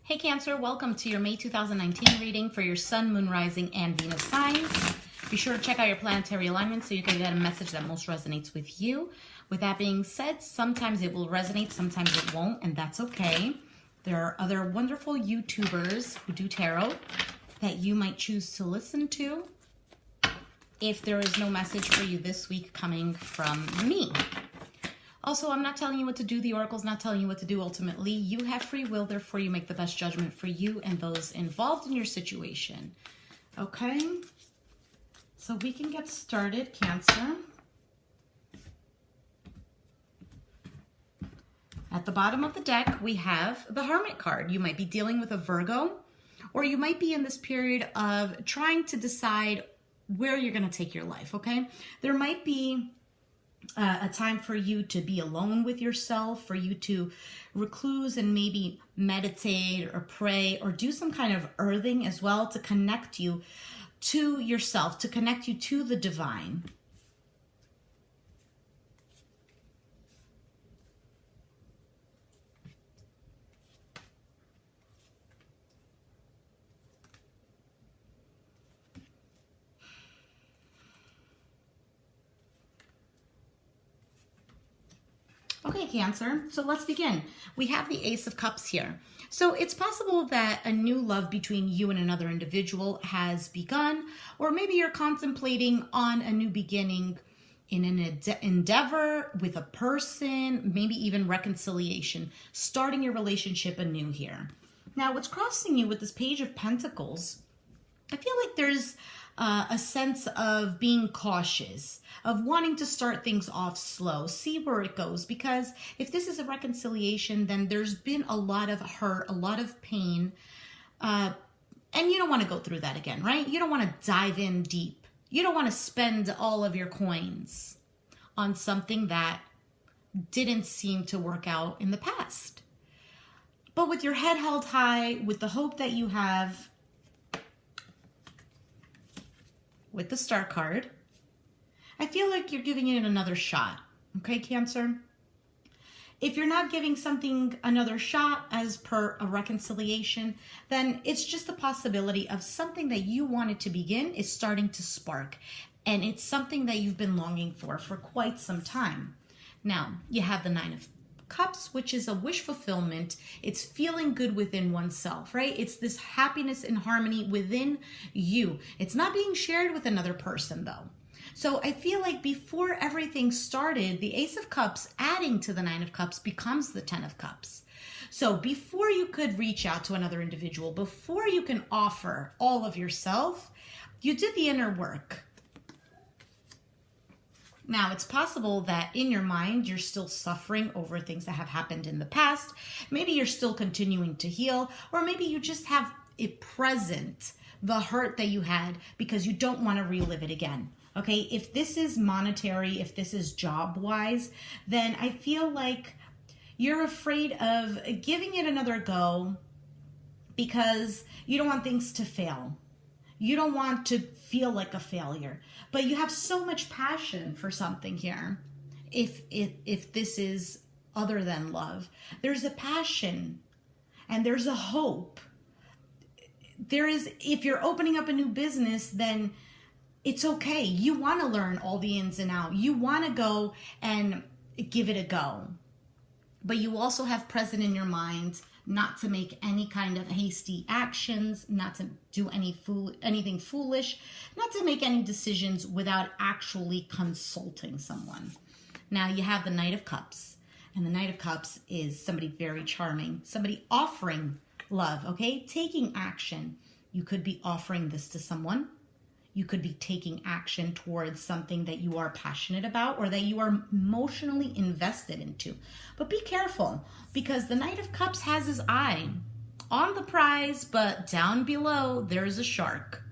Hey Cancer, welcome to your May 2019 reading for your Sun, Moon, Rising, and Venus signs. Be sure to check out your planetary alignment so you can get a message that most resonates with you. With that being said, sometimes it will resonate, sometimes it won't, and that's okay. There are other wonderful YouTubers who do tarot that you might choose to listen to if there is no message for you this week coming from me. Also, I'm not telling you what to do. The Oracle's not telling you what to do. Ultimately, you have free will. Therefore, you make the best judgment for you and those involved in your situation. Okay? So we can get started, Cancer. At the bottom of the deck, we have the Hermit card. You might be dealing with a Virgo, or you might be in this period of trying to decide where you're going to take your life, okay? There might be a time for you to be alone with yourself, for you to recluse and maybe meditate or pray or do some kind of earthing as well to connect you to yourself, to connect you to the divine. Okay, Cancer, so let's begin. We have the Ace of Cups here. So it's possible that a new love between you and another individual has begun, or maybe you're contemplating on a new beginning in an endeavor with a person, maybe even reconciliation, starting your relationship anew here. Now, what's crossing you with this Page of Pentacles, I feel like there's a sense of being cautious, of wanting to start things off slow, see where it goes. Because if this is a reconciliation, then there's been a lot of hurt, a lot of pain, and you don't want to go through that again, right? You don't want to dive in deep. You don't want to spend all of your coins on something that didn't seem to work out in the past. But with your head held high, with the hope that you have, with the Star card, I feel like you're giving it another shot. Okay, Cancer? If you're not giving something another shot as per a reconciliation, then it's just the possibility of something that you wanted to begin is starting to spark. And it's something that you've been longing for quite some time. Now, you have the Nine of Cups, which is a wish fulfillment. It's feeling good within oneself, right? It's this happiness and harmony within you. It's not being shared with another person, though. So I feel like before everything started, the Ace of Cups adding to the Nine of Cups becomes the Ten of Cups. So before you could reach out to another individual, before you can offer all of yourself, you did the inner work. Now, it's possible that in your mind, you're still suffering over things that have happened in the past. Maybe you're still continuing to heal, or maybe you just have it present, the hurt that you had, because you don't want to relive it again. Okay, if this is monetary, if this is job-wise, then I feel like you're afraid of giving it another go because you don't want things to fail. You don't want to feel like a failure, but you have so much passion for something here. If this is other than love, there's a passion and there's a hope. There is, if you're opening up a new business, then it's okay. You want to learn all the ins and outs. You want to go and give it a go, but you also have present in your mind not to make any kind of hasty actions, not to do anything foolish, not to make any decisions without actually consulting someone. Now you have the Knight of Cups, and the Knight of Cups is somebody very charming, somebody offering love, okay? Taking action. You could be offering this to someone. You could be taking action towards something that you are passionate about or that you are emotionally invested into. But be careful, because the Knight of Cups has his eye on the prize, but down below there's a shark.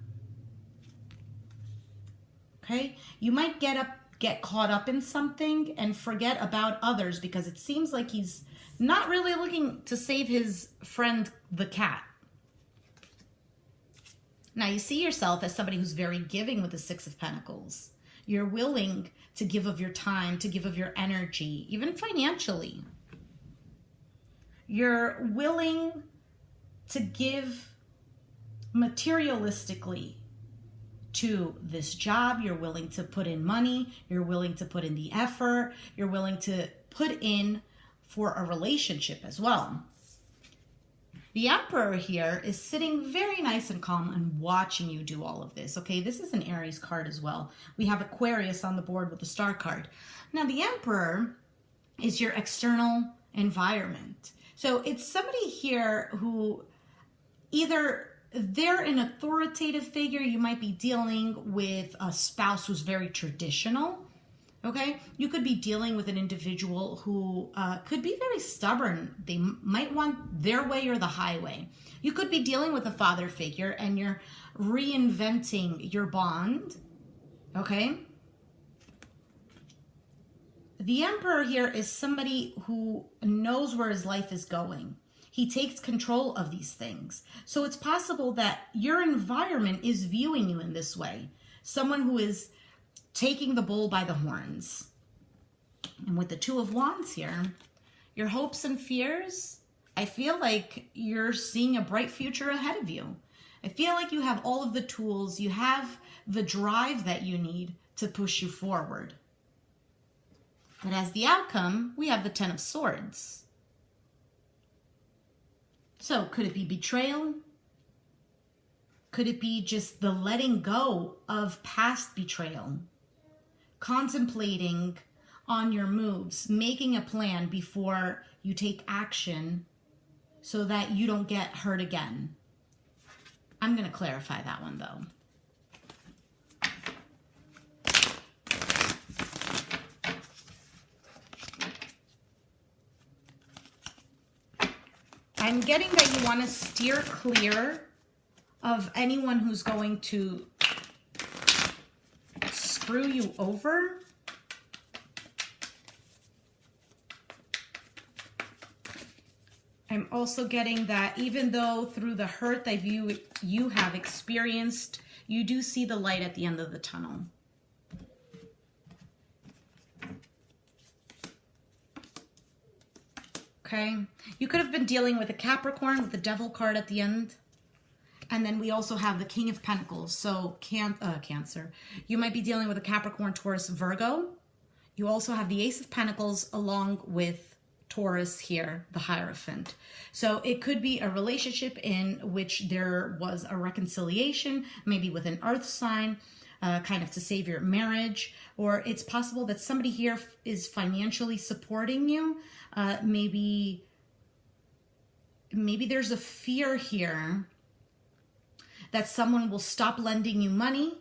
Okay? You might get caught up in something and forget about others because it seems like he's not really looking to save his friend, the cat. Now, you see yourself as somebody who's very giving with the Six of Pentacles. You're willing to give of your time, to give of your energy, even financially. You're willing to give materialistically to this job. You're willing to put in money. You're willing to put in the effort. You're willing to put in for a relationship as well. The Emperor here is sitting very nice and calm and watching you do all of this. Okay, this is an Aries card as well. We have Aquarius on the board with the star card. Now, the Emperor is your external environment. So it's somebody here who either they're an authoritative figure. You might be dealing with a spouse who's very traditional. Okay, you could be dealing with an individual who could be very stubborn. They might want their way or the highway. You could be dealing with a father figure and you're reinventing your bond. Okay. The Emperor here is somebody who knows where his life is going. He takes control of these things. So it's possible that your environment is viewing you in this way. Someone who is taking the bull by the horns. And with the Two of Wands here, your hopes and fears, I feel like you're seeing a bright future ahead of you. I feel like you have all of the tools, you have the drive that you need to push you forward. But as the outcome, we have the Ten of Swords. So could it be betrayal? Could it be just the letting go of past betrayal? Contemplating on your moves, making a plan before you take action so that you don't get hurt again. I'm going to clarify that one though. I'm getting that you want to steer clear of anyone who's going to screw you over. I'm also getting that even though through the hurt that you have experienced, you do see the light at the end of the tunnel. Okay, you could have been dealing with a Capricorn with the Devil card at the end. And then we also have the King of Pentacles. So Cancer. You might be dealing with a Capricorn, Taurus, Virgo. You also have the Ace of Pentacles along with Taurus here, the Hierophant. So it could be a relationship in which there was a reconciliation, maybe with an earth sign, kind of to save your marriage. Or it's possible that somebody here is financially supporting you. Maybe there's a fear here that someone will stop lending you money,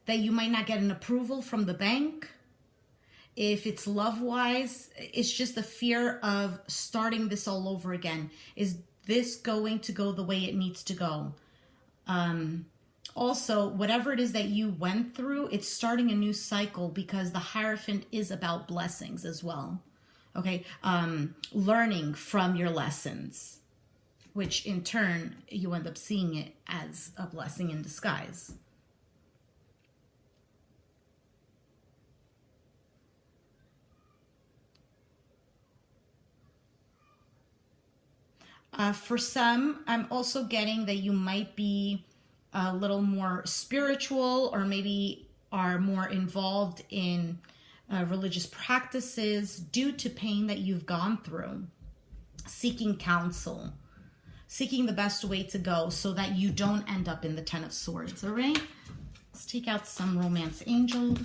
that you might not get an approval from the bank. If it's love-wise, it's just the fear of starting this all over again. Is this going to go the way it needs to go? Also, whatever it is that you went through, it's starting a new cycle because the Hierophant is about blessings as well. Okay, learning from your lessons, which in turn, you end up seeing it as a blessing in disguise. For some, I'm also getting that you might be a little more spiritual or maybe are more involved in religious practices due to pain that you've gone through, seeking counsel, seeking the best way to go so that you don't end up in the Ten of Swords, all right? Let's take out some Romance Angel.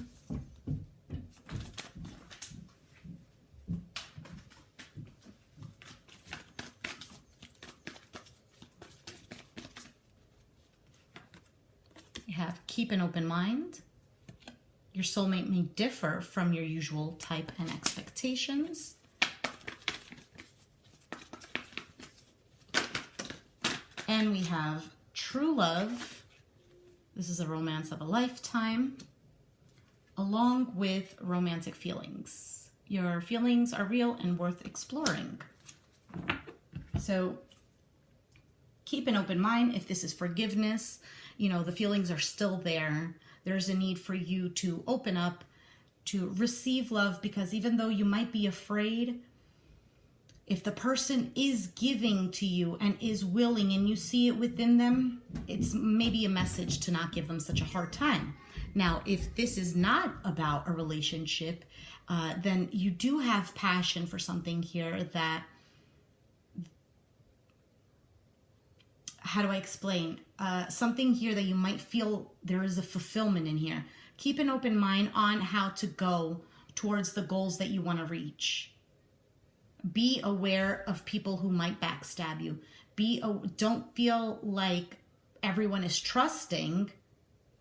You have keep an open mind. Your soulmate may differ from your usual type and expectations. And we have true love. This is a romance of a lifetime, along with romantic feelings. Your feelings are real and worth exploring. So keep an open mind. If this is forgiveness, you know, the feelings are still there. There's a need for you to open up, to receive love, because even though you might be afraid, If the person is giving to you and is willing and you see it within them, it's maybe a message to not give them such a hard time. Now, if this is not about a relationship, then you do have passion for something here that, how do I explain? Something here that you might feel there is a fulfillment in here. Keep an open mind on how to go towards the goals that you want to reach. Be aware of people who might backstab you. Don't feel like everyone is trusting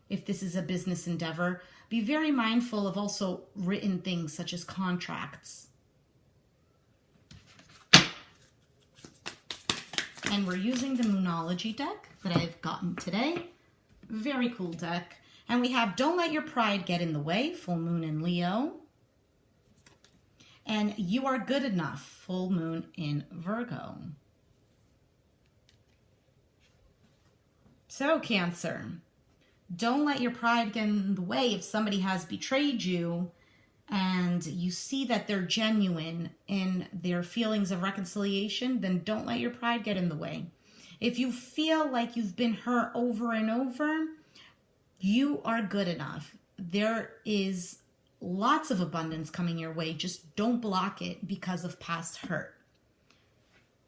if this is a business endeavor. Be very mindful of also written things such as contracts. And we're using the Moonology deck that I've gotten today. Very cool deck. And we have Don't Let Your Pride Get in the Way, full moon in Leo. And You Are Good Enough, full moon in Virgo. So, Cancer, don't let your pride get in the way. If somebody has betrayed you and you see that they're genuine in their feelings of reconciliation, then don't let your pride get in the way. If you feel like you've been hurt over and over, you are good enough. There is lots of abundance coming your way. Just don't block it because of past hurt.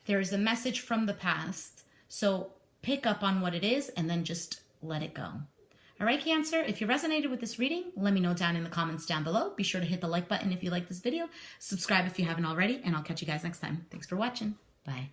There is a message from the past. So pick up on what it is and then just let it go. All right, Cancer, if you resonated with this reading, let me know down in the comments down below. Be sure to hit the like button if you like this video. Subscribe if you haven't already, and I'll catch you guys next time. Thanks for watching. Bye.